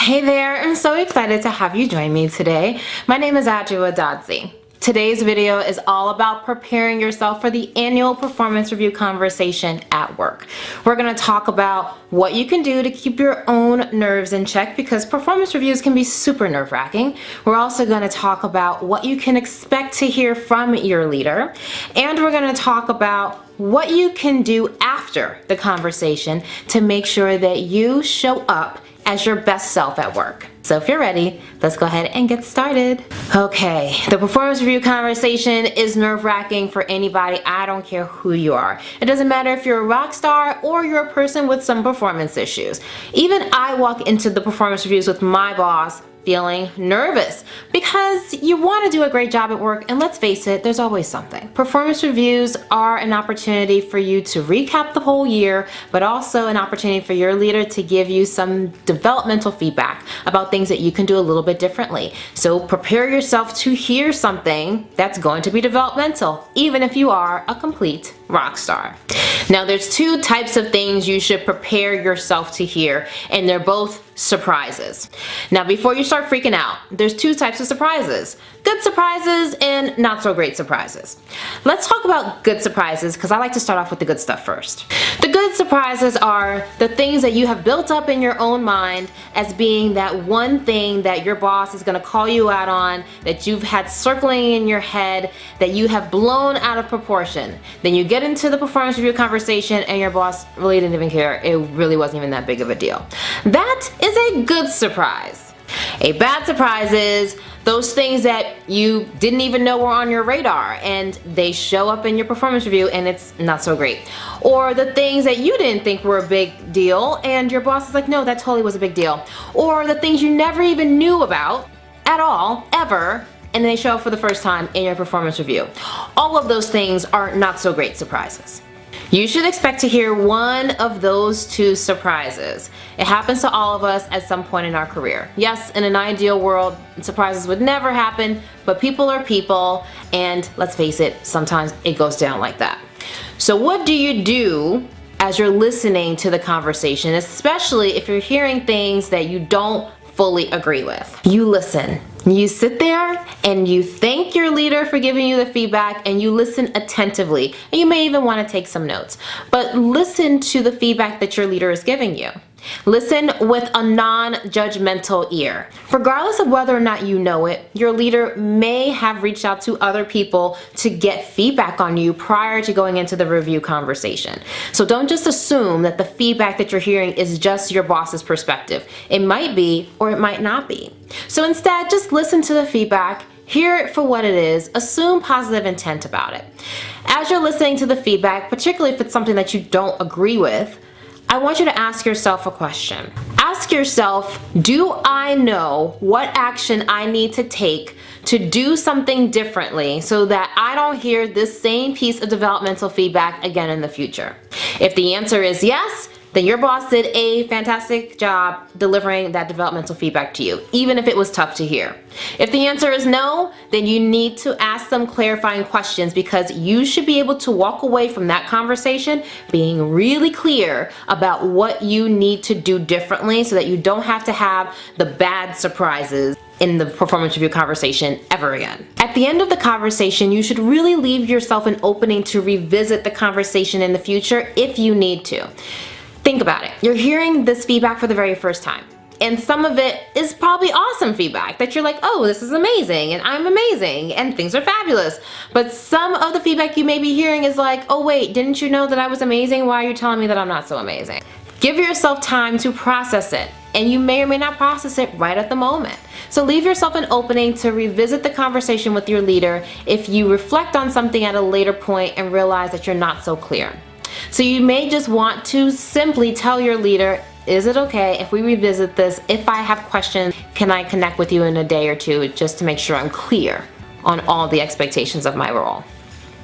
Hey there, I'm so excited to have you join me today. My name is Adwoa. Today's video is all about preparing yourself for the annual performance review conversation at work. We're going to talk about what you can do to keep your own nerves in check because performance reviews can be super nerve-wracking. We're also going to talk about what you can expect to hear from your leader, and we're going to talk about what you can do after the conversation to make sure that you show up as your best self at work. So if you're ready, let's go ahead and get started. Okay, the performance review conversation is nerve-wracking for anybody. I don't care who you are. It doesn't matter if you're a rock star or you're a person with some performance issues. Even I walk into the performance reviews with my boss feeling nervous because you want to do a great job at work, and let's face it, there's always something. Performance reviews are an opportunity for you to recap the whole year, but also an opportunity for your leader to give you some developmental feedback about things that you can do a little bit differently. So prepare yourself to hear something that's going to be developmental, even if you are a complete rock star. Now, there's two types of things you should prepare yourself to hear, and they're both surprises. Now, before you start freaking out, there's two types of surprises: good surprises and not so great surprises. Let's talk about good surprises because I like to start off with the good stuff first. The good surprises are the things that you have built up in your own mind as being that one thing that your boss is going to call you out on, that you've had circling in your head, that you have blown out of proportion. Then you get into the performance review conversation and your boss really didn't even care. It really wasn't even that big of a deal. That is a good surprise. A bad surprise is those things that you didn't even know were on your radar and they show up in your performance review and it's not so great. Or the things that you didn't think were a big deal and your boss is like, no, that totally was a big deal. Or the things you never even knew about at all, ever, and they show up for the first time in your performance review. All of those things are not so great surprises. You should expect to hear one of those two surprises. It happens to all of us at some point in our career. Yes, in an ideal world, surprises would never happen, but people are people, and let's face it, sometimes it goes down like that. So what do you do as you're listening to the conversation, especially if you're hearing things that you don't fully agree with? You listen. You sit there and you thank your leader for giving you the feedback, and you listen attentively, and you may even want to take some notes, but listen to the feedback that your leader is giving you. Listen with a non-judgmental ear. Regardless of whether or not you know it, your leader may have reached out to other people to get feedback on you prior to going into the review conversation. So don't just assume that the feedback that you're hearing is just your boss's perspective. It might be, or it might not be. So instead, just listen to the feedback, hear it for what it is, assume positive intent about it. As you're listening to the feedback, particularly if it's something that you don't agree with, I want you to ask yourself a question. Ask yourself, do I know what action I need to take to do something differently so that I don't hear this same piece of developmental feedback again in the future? If the answer is yes, then your boss did a fantastic job delivering that developmental feedback to you, even if it was tough to hear. If the answer is no, then you need to ask some clarifying questions, because you should be able to walk away from that conversation being really clear about what you need to do differently so that you don't have to have the bad surprises in the performance review conversation ever again. At the end of the conversation, you should really leave yourself an opening to revisit the conversation in the future if you need to. Think about it. You're hearing this feedback for the very first time, and some of it is probably awesome feedback that you're like, oh, this is amazing, and I'm amazing, and things are fabulous. But some of the feedback you may be hearing is like, oh wait, didn't you know that I was amazing? Why are you telling me that I'm not so amazing? Give yourself time to process it, and you may or may not process it right at the moment. So leave yourself an opening to revisit the conversation with your leader if you reflect on something at a later point and realize that you're not so clear. So you may just want to simply tell your leader, is it okay if we revisit this? If I have questions, can I connect with you in a day or two just to make sure I'm clear on all the expectations of my role?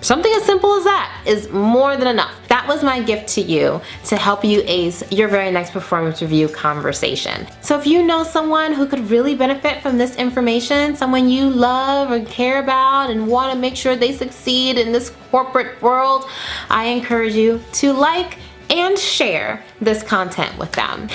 Something as simple as that is more than enough. That was my gift to you to help you ace your very next performance review conversation. So if you know someone who could really benefit from this information, someone you love or care about and want to make sure they succeed in this corporate world, I encourage you to like and share this content with them.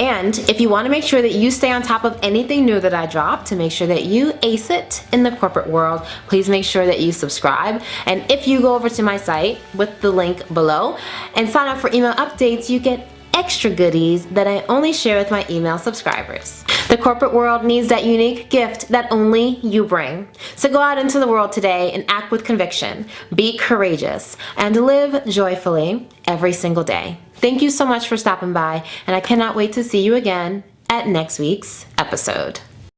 And if you want to make sure that you stay on top of anything new that I drop to make sure that you ace it in the corporate world, please make sure that you subscribe. And if you go over to my site with the link below and sign up for email updates, you get extra goodies that I only share with my email subscribers. The corporate world needs that unique gift that only you bring. So go out into the world today and act with conviction, be courageous, and live joyfully every single day. Thank you so much for stopping by, and I cannot wait to see you again at next week's episode.